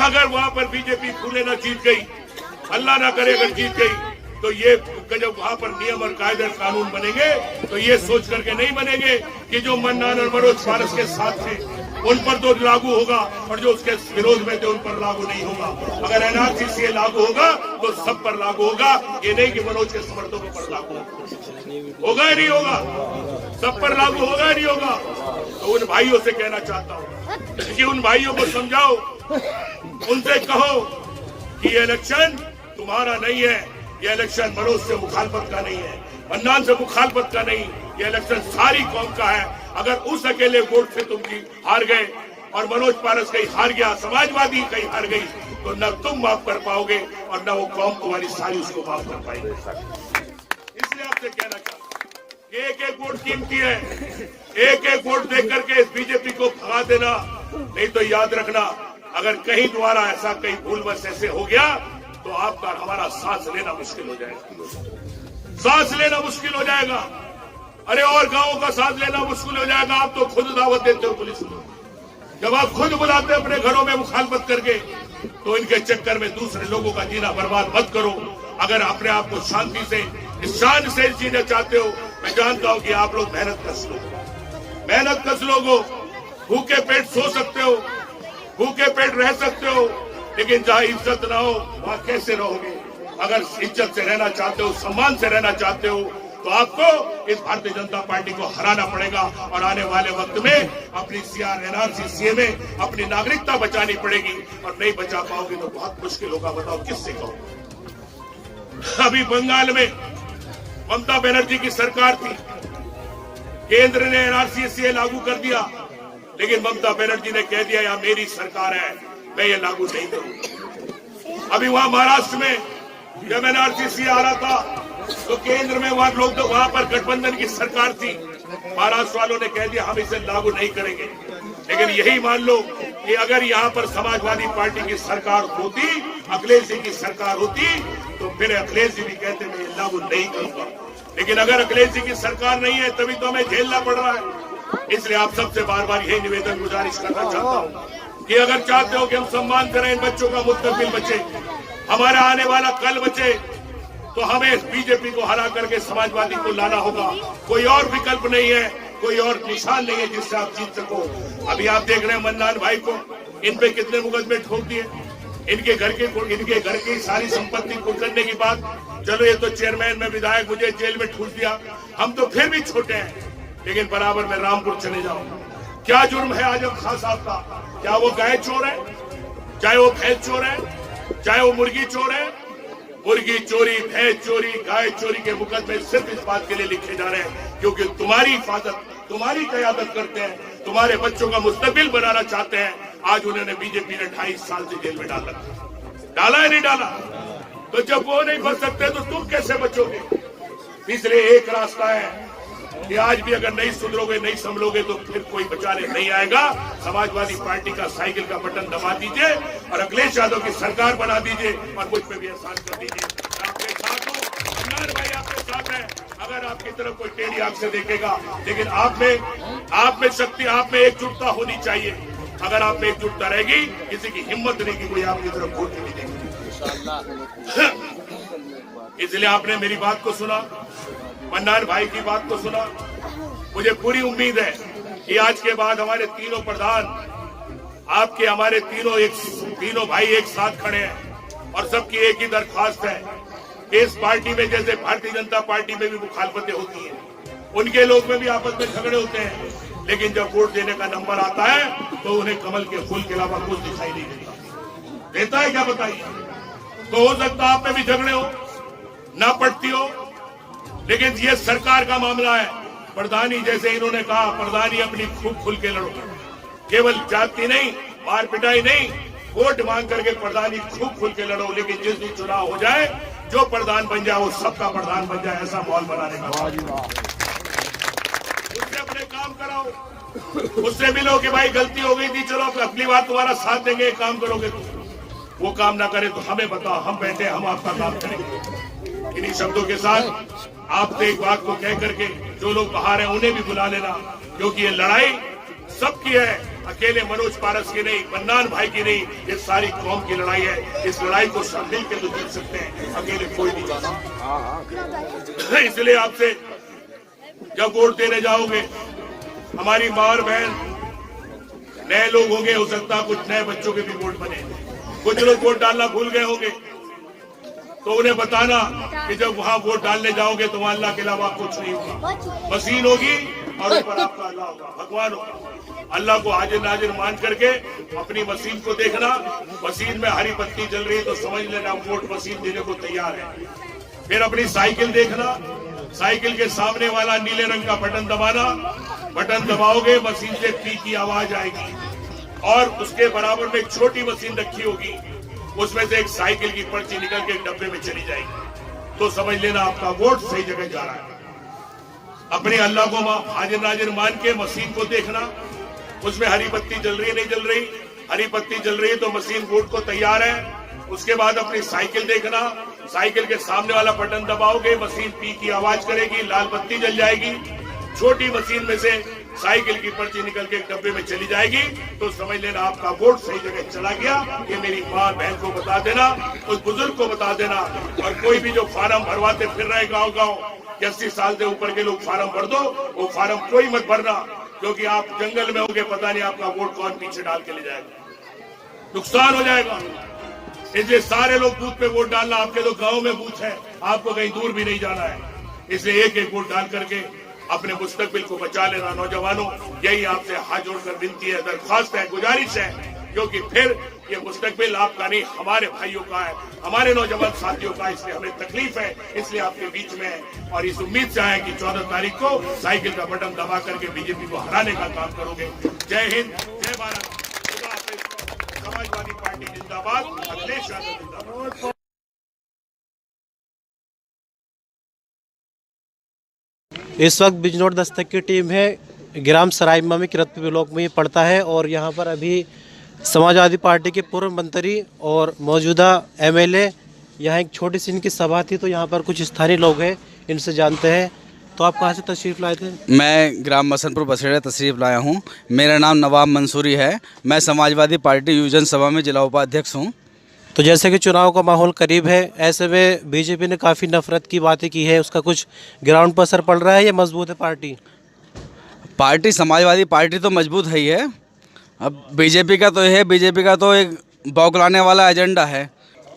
S6: अगर वहां पर बीजेपी फूले न जीत गई, अल्लाह ना करे अगर जीत गई, तो ये जब वहां पर नियम और कायदे और कानून बनेंगे तो ये सोच करके नहीं बनेंगे कि जो मन्नान और मनोज पारस के साथ थे उन पर तो लागू होगा, और जो उसके विरोध में थे उन पर लागू नहीं होगा। अगर एनआरसी लागू होगा तो सब पर लागू होगा, ये नहीं कि मनोज के समर्थकों पर लागू होगा, नहीं होगा, सब पर लागू होगा, नहीं होगा। तो उन भाइयों से कहना चाहता हूँ कि उन भाइयों को समझाओ, उनसे कहो कि ये इलेक्शन तुम्हारा नहीं है, ये इलेक्शन मनोज से मुखालफत का नहीं है, मन्नान से मुखालफत का नहीं, ये इलेक्शन सारी कौम का है। अगर उस अकेले वोट से तुम हार गए और मनोज पारस कहीं हार गया, समाजवादी कहीं हार गई, तो न तुम माफ कर पाओगे और न वो कौम तुम्हारी सारी उसको माफ कर पाएगी। इसलिए आपसे कहना चाहता हूं, एक एक वोट कीमती है, एक एक वोट देख करके इस बीजेपी को भगा देना, नहीं तो याद रखना अगर कहीं द्वारा ऐसा कहीं भूलवश ऐसे हो गया तो आपका हमारा सांस लेना मुश्किल हो जाएगा, सांस लेना मुश्किल हो जाएगा। अरे और गांवों का सांस लेना मुश्किल हो जाएगा। आप तो खुद दावत देते हो पुलिस को, जब आप खुद बुलाते हैं अपने घरों में मुखालफत करके, तो इनके चक्कर में दूसरे लोगों का जीना बर्बाद मत करो। अगर अपने आप को शांति से, शान से जीना चाहते हो, मैं जानता हूं कि आप लोग मेहनत कस लोग हो, भूखे पेट सो सकते हो, भूखे पेट रह सकते हो, लेकिन जहां इज्जत ना हो वहां कैसे रहोगे? अगर इज्जत से रहना चाहते हो, सम्मान से रहना चाहते हो, तो आपको इस भारतीय जनता पार्टी को हराना पड़ेगा, और आने वाले वक्त में अपनी सीआर, एनआरसी, सीए में अपनी नागरिकता बचानी पड़ेगी, और नहीं बचा पाओगे तो बहुत मुश्किल होगा। बताओ किससे कहो? अभी बंगाल में ममता बनर्जी की सरकार थी, केंद्र ने एनआरसी, सीए लागू कर दिया, लेकिन ममता बनर्जी ने कह दिया यह मेरी सरकार है, मैं ये लागू नहीं करूंगा। अभी वहां महाराष्ट्र में जब एनआरसी आ रहा था तो केंद्र में वहां लोग, तो वहां पर गठबंधन की सरकार थी, महाराष्ट्र वालों ने कह दिया हम इसे लागू नहीं करेंगे। लेकिन यही मान लो कि अगर यहाँ पर समाजवादी पार्टी की सरकार होती, अखिलेश जी की सरकार होती, तो फिर अखिलेश जी भी कहते मैं ये लागू नहीं करूंगा। लेकिन अगर अखिलेश जी की सरकार नहीं है तभी तो हमें झेलना पड़ रहा है। इसलिए आप सबसे बार बार यही निवेदन गुजारिश करना चाहता हूँ कि अगर चाहते हो कि हम सम्मान करें, इन बच्चों का मुस्तकबिल बचे, हमारा आने वाला कल बचे, तो हमें बीजेपी को हरा करके समाजवादी को लाना होगा। कोई और विकल्प नहीं है, कोई और निशान नहीं है जिससे आप जीत सको। अभी आप देख रहे हैं मन्नान भाई को, इन पे कितने मुकदमे ठोक दिए, इनके घर की सारी संपत्ति कुचलने की बात, चलो ये तो चेयरमैन में विधायक, मुझे जेल में ठूस दिया, हम तो फिर भी छोटे हैं, लेकिन बराबर में रामपुर चले जाओ। क्या जुर्म है आजम खान साहब का? क्या वो गाय चोर है? चाहे वो भैंस चोर है, चाहे वो मुर्गी चोर है? मुर्गी चोरी, भैंस चोरी, गाय चोरी के मुकदमे सिर्फ इस बात के लिए लिखे जा रहे हैं क्योंकि तुम्हारी हिफाजत, तुम्हारी कयादत करते हैं, तुम्हारे बच्चों का मुस्तकबिल बनाना चाहते हैं। आज उन्होंने बीजेपी ने 28 साल से जेल में डाल रखा, डाला है नहीं डाला? तो जब वो नहीं बच सकते तो तुम कैसे बचोगे? इसलिए एक रास्ता है कि आज भी अगर नहीं सुधरोगे, नहीं संभलोगे तो फिर कोई बचाने नहीं आएगा। समाजवादी पार्टी का साइकिल का बटन दबा दीजिए और अखिलेश यादव की सरकार बना दीजिए और मुझ पे भी एहसान कर दीजिए। मैं आपके साथ हूँ, मन्नान भाई आपके साथ है। अगर आपकी तरफ कोई टेढ़ी आंख से देखेगा, लेकिन आप में शक्ति, आप में एकजुटता होनी चाहिए। अगर आप में एकजुटता रहेगी, किसी की हिम्मत नहीं कि कोई आपकी तरफ घूर के नहीं देखेगी। इसलिए आपने मेरी बात को सुना, मन्नान भाई की बात को सुना। मुझे पूरी उम्मीद है कि आज के बाद हमारे तीनों प्रधान, आपके हमारे तीनों भाई एक साथ खड़े हैं और सबकी एक ही दरख्वास्त है कि इस पार्टी में जैसे भारतीय जनता पार्टी में भी मुखालफतें होती हैं, उनके लोग में भी आपस में झगड़े होते हैं, लेकिन जब वोट देने का नंबर आता है तो उन्हें कमल के फूल के अलावा कुछ दिखाई नहीं देता है क्या? बताइए। तो हो सकता आप में भी झगड़े हो, ना पड़ती हो, लेकिन ये सरकार का मामला है। प्रधानी, जैसे इन्होंने कहा, प्रधानी अपनी खूब खुल के लड़ो, केवल जाति नहीं, मार पिटाई नहीं, वोट मांग करके प्रधानी खूब खुल के लड़ो। लेकिन जिस दिन चुनाव हो जाए, जो प्रधान बन जाए वो सबका प्रधान बन जाए, ऐसा माहौल बनाने का। उससे अपने काम कराओ, उससे मिलो कि भाई गलती हो गई थी, चलो अगली बार तुम्हारा साथ देंगे, काम करोगे तुम। वो काम ना करे तो हमें बताओ, हम बैठे, हम आपका काम करेंगे। इन्हीं शब्दों के साथ आपसे एक बात को कह करके जो लोग बाहर हैं उन्हें भी बुला लेना, क्योंकि ये लड़ाई सबकी है, अकेले मनोज पारस की नहीं, मन्नान भाई की नहीं, ये सारी कौम की लड़ाई है। इस लड़ाई को सब मिल के तो जीत सकते हैं, अकेले कोई नहीं जीता। इसलिए आपसे जब वोट देने जाओगे, हमारी माँ और बहन, नए लोग होंगे, हो सकता कुछ नए बच्चों के भी वोट बने, कुछ लोग वोट डालना भूल गए होंगे, तो उन्हें बताना कि जब वहां वोट डालने जाओगे तो वहां अल्लाह के अलावा कुछ नहीं होगा, मशीन होगी और ऊपर आपका अल्लाह होगा, भगवान होगा। अल्लाह को हाजिर नाजिर मान करके अपनी मशीन को देखना, मशीन में हरी बत्ती जल रही है तो समझ लेना वोट मशीन देने को तैयार है। फिर अपनी साइकिल देखना, साइकिल के सामने वाला नीले रंग का बटन दबाना, बटन दबाओगे मशीन से पी की आवाज आएगी और उसके बराबर में एक छोटी मशीन रखी होगी, उसमें से एक साइकिल की पर्ची निकल के एक डब्बे में चली जाएगी, तो समझ लेना आपका वोट सही जगह जा रहा है। अपने अल्लाह को हाजिर नाजिर मान के मशीन को देखना, उसमें हरी बत्ती जल रही है, नहीं जल रही, हरी बत्ती जल रही है तो मशीन वोट को तैयार है। उसके बाद अपनी साइकिल देखना, साइकिल के सामने वाला बटन दबाओगे, मशीन पी की आवाज करेगी, लाल बत्ती जल जाएगी, छोटी मशीन में से साइकिल की पर्ची निकल के एक डब्बे में चली जाएगी, तो समझ लेना आपका वोट सही जगह चला गया। ये मेरी माँ बहन को बता देना, उस बुजुर्ग को बता देना। और कोई भी जो फार्म भरवाते फिर रहे गांव गांव, 80 साल से ऊपर के लोग फार्म भर दो, वो फार्म कोई मत भरना, क्योंकि आप जंगल में होंगे, पता नहीं आपका वोट कौन पीछे डाल के ले जाएगा, नुकसान हो जाएगा। इसलिए सारे लोग बूथ पे वोट डालना, आपके तो गाँव में बूथ है, आपको कहीं दूर भी नहीं जाना है। इसलिए एक एक वोट डाल करके अपने मुस्तकबिल को बचा लेना। नौजवानों, यही आपसे हाथ जोड़कर विनती है, दरख्वास्त है, गुजारिश है, क्योंकि फिर ये मुस्तकबिल आपका नहीं, हमारे भाइयों का है, हमारे नौजवान साथियों का, इसलिए हमें तकलीफ है, इसलिए आपके बीच में है। और इस उम्मीद से आए कि 14 तारीख को साइकिल का बटन दबा करके बीजेपी को हराने का काम करोगे। जय हिंद, जय भारत, खुदा हाफिज। समाजवादी पार्टी जिंदाबाद, अखिलेश यादव जिंदाबाद।
S8: इस वक्त बिजनौर दस्तक की टीम है, ग्राम सराइमा में किरतपुर ब्लॉक में ये पड़ता है, और यहाँ पर अभी समाजवादी पार्टी के पूर्व मंत्री और मौजूदा एमएलए, यहाँ एक छोटी सी इनकी सभा थी, तो यहाँ पर कुछ स्थानीय लोग हैं, इनसे जानते हैं। तो आप कहाँ से तशरीफ़ लाए थे?
S9: मैं ग्राम मसनपुर बसेड़ा तशरीफ़ लाया हूँ। मेरा नाम नवाब मंसूरी है। मैं समाजवादी पार्टी युवजन सभा में जिला उपाध्यक्ष हूँ।
S8: तो जैसे कि चुनाव का माहौल करीब है, ऐसे में बीजेपी ने काफ़ी नफरत की बातें की है, उसका कुछ ग्राउंड पर असर पड़ रहा है या मजबूत है पार्टी?
S9: समाजवादी पार्टी तो मजबूत है ही है। अब बीजेपी का तो एक बौखलाने वाला एजेंडा है।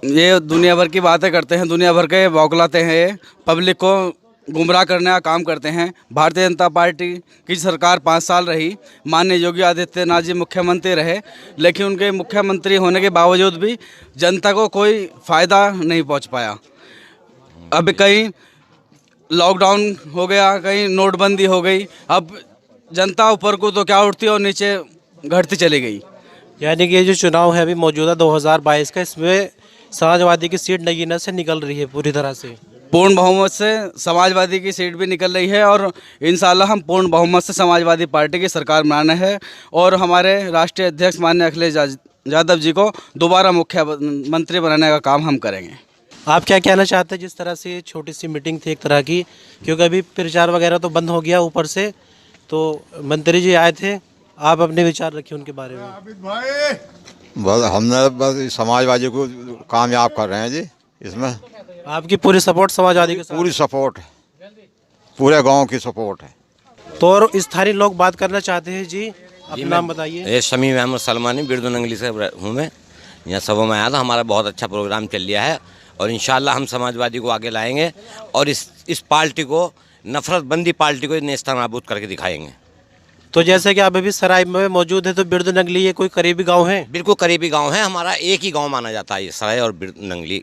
S9: ये दुनिया भर की बातें करते हैं, दुनिया भर के बौखलाते हैं, ये पब्लिक को गुमराह करने का काम करते हैं। भारतीय जनता पार्टी की सरकार 5 साल रही, माननीय योगी आदित्यनाथ जी मुख्यमंत्री रहे, लेकिन उनके मुख्यमंत्री होने के बावजूद भी जनता को कोई फ़ायदा नहीं पहुंच पाया। अब कहीं लॉकडाउन हो गया, कहीं नोटबंदी हो गई, अब जनता ऊपर को तो क्या उठती और नीचे घटती चली गई।
S8: यानी कि ये जो चुनाव है अभी मौजूदा 2022 का, इसमें समाजवादी की सीट नगीना से निकल रही है पूरी तरह से।
S9: पूर्ण बहुमत से समाजवादी की सीट भी निकल रही है और इंशाल्लाह हम पूर्ण बहुमत से समाजवादी पार्टी की सरकार बनाना है और हमारे राष्ट्रीय अध्यक्ष माननीय अखिलेश यादव जी को दोबारा मुख्यमंत्री बनाने का काम हम करेंगे।
S8: आप क्या कहना चाहते हैं जिस तरह से ये छोटी सी मीटिंग थी एक तरह की, क्योंकि अभी प्रचार वगैरह तो बंद हो गया ऊपर से, तो मंत्री जी आए थे, आप अपने विचार रखिए उनके बारे में।
S1: आबिद भाई,
S10: बस हमने बस समाजवादी को कामयाब कर रहे हैं जी। इसमें
S8: आपकी पूरी सपोर्ट समाजवादी के साथ?
S10: पूरी सपोर्ट है, पूरे गांव की सपोर्ट है।
S8: तो और स्थानीय लोग बात करना चाहते हैं जी, अपना नाम बताइए।
S7: ये शमीम अहमद सलमानी बिरदो नंगली से हूँ मैं, यहाँ सभा में आया था। हमारा बहुत अच्छा प्रोग्राम चल लिया है और इंशाल्लाह हम समाजवादी को आगे लाएंगे और इस पार्टी को, नफरतबंदी पार्टी को नेस्ता नाबूद करके दिखाएंगे।
S8: तो जैसे कि आप अभी सराय में मौजूद है, तो बिरदो नंगली ये कोई करीबी गांव है?
S7: बिल्कुल करीबी गांव है, हमारा एक ही गांव माना जाता है ये सराय और नंगली।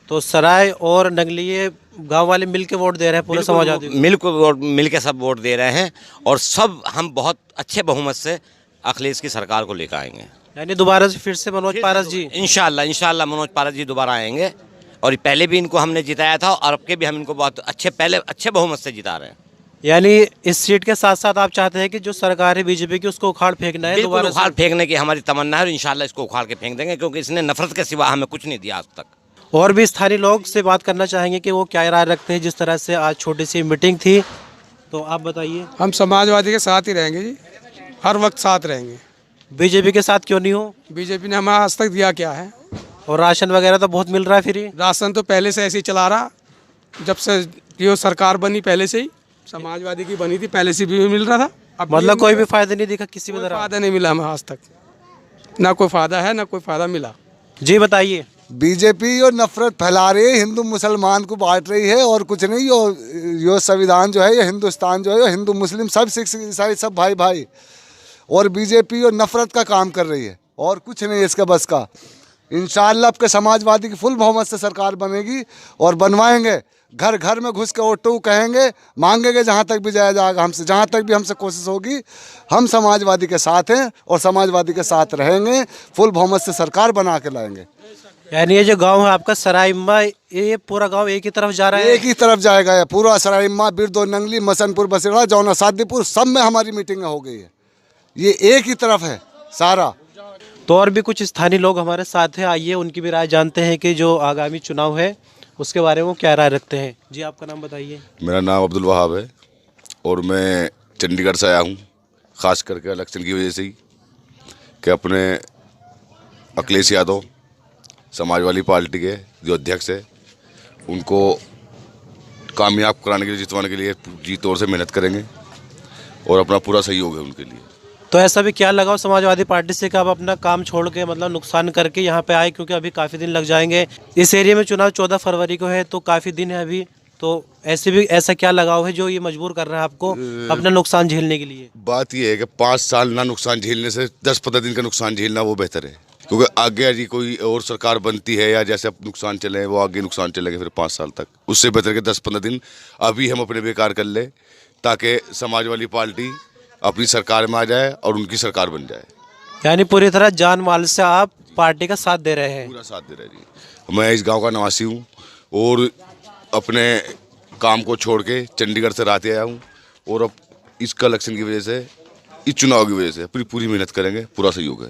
S8: तो सराय और नंगली ये गांव वाले मिल के वोट दे रहे हैं पूरे समाजवादी को?
S7: मिल के सब वोट दे रहे हैं और सब हम बहुत अच्छे बहुमत से अखिलेश की सरकार को लेकर आएंगे।
S8: यानी दोबारा से फिर से मनोज पारस जी?
S7: इंशाल्लाह मनोज पारस जी दोबारा आएंगे और पहले भी इनको हमने जिताया था और अब के भी हम इनको बहुत अच्छे बहुमत से जिता रहे हैं।
S8: यानी इस सीट के साथ साथ आप चाहते हैं कि जो सरकार है बीजेपी की उसको उखाड़ फेंकना है?
S7: बिल्कुल उखाड़ फेंकने की हमारी तमन्ना है और इंशाल्लाह इसको उखाड़ के फेंक देंगे, क्योंकि इसने नफरत के सिवा हमें कुछ नहीं दिया आज तक।
S8: और भी स्थानीय लोग से बात करना चाहेंगे कि वो क्या राय रखते हैं जिस तरह से आज छोटी सी मीटिंग थी, तो आप बताइए।
S3: हम समाजवादी के साथ ही रहेंगे जी, हर वक्त साथ रहेंगे।
S8: बीजेपी के साथ क्यों नहीं हो?
S3: बीजेपी ने हमें आज तक दिया क्या है?
S8: और राशन वगैरह तो बहुत मिल रहा है फ्री।
S3: राशन तो पहले से ऐसे ही चला रहा, जब से ये सरकार बनी पहले से ही, समाजवादी की बनी थी पहले से भी मिल रहा था। अब
S8: मतलब कोई भी फायदा नहीं दिखा किसी भी तरह?
S3: फायदा नहीं मिला हमें आज तक, ना कोई फायदा है ना कोई फायदा मिला।
S8: जी बताइए।
S11: बीजेपी और नफरत फैला रही है, हिंदू मुसलमान को बांट रही है और कुछ नहीं। यो संविधान जो है, ये हिंदुस्तान जो है, ये हिंदू मुस्लिम सब सिख ईसाई सब भाई भाई, और बीजेपी और नफरत का काम कर रही है और कुछ नहीं इसका बस का। इंशाअल्लाह आपके समाजवादी की फुल बहुमत से सरकार बनेगी और बनवाएंगे। घर घर में घुस के ओटू कहेंगे, मांगेंगे जहाँ तक भी जाया जाएगा हमसे, जहाँ तक भी हमसे कोशिश होगी। हम समाजवादी के साथ हैं और समाजवादी के साथ रहेंगे, फुल बहुमत से सरकार बना के लाएंगे।
S8: यानी ये जो गांव है आपका सराइम्मा, ये पूरा गांव एक ही तरफ जा रहा है?
S11: एक ही तरफ जाएगा ये पूरा सराइम्मा, बिरदो नंगली, मसनपुर, बसेड़ा, जौना सादीपुर, सब में हमारी मीटिंग हो गई है। ये एक ही तरफ है सारा।
S8: तो और भी कुछ स्थानीय लोग हमारे साथ हैं, आइए उनकी भी राय जानते हैं कि जो आगामी चुनाव है उसके बारे में वो क्या राय रखते हैं। जी आपका नाम बताइए।
S12: मेरा नाम अब्दुल वहाब है और मैं चंडीगढ़ से आया हूँ, ख़ास करके इलेक्शन की वजह से ही, कि अपने अखिलेश यादव समाजवादी पार्टी के जो अध्यक्ष है उनको कामयाब कराने के लिए, जितवाने के लिए जी तौर से मेहनत करेंगे और अपना पूरा सहयोग है उनके लिए।
S8: तो ऐसा भी क्या लगाओ समाजवादी पार्टी से कि आप अपना काम छोड़ के, मतलब नुकसान करके यहाँ पे आए, क्योंकि अभी काफ़ी दिन लग जाएंगे। इस एरिया में चुनाव 14 फरवरी को है, तो काफ़ी दिन है अभी। तो ऐसा क्या लगाव है जो ये मजबूर कर रहा है आपको अपना नुकसान झेलने के लिए?
S12: बात ये है कि 5 साल ना नुकसान झेलने से 10-15 दिन का नुकसान झेलना वो बेहतर है, क्योंकि आगे यदि कोई और सरकार बनती है या जैसे अब नुकसान चले वो आगे नुकसान चलेंगे फिर 5 साल तक। उससे बेहतर के 10-15 दिन अभी हम अपने बेकार कर ले, ताकि समाजवादी पार्टी अपनी सरकार में आ जाए और उनकी सरकार बन जाए।
S8: यानी पूरी तरह जान माल से आप पार्टी का साथ दे रहे हैं?
S12: पूरा साथ दे रहे हैं जी। मैं इस गांव का निवासी हूं और अपने काम को छोड़ के चंडीगढ़ से रात आया हूं और अब इस कलेक्शन की वजह से, इस चुनाव की वजह से पूरी मेहनत करेंगे, पूरा सहयोग है।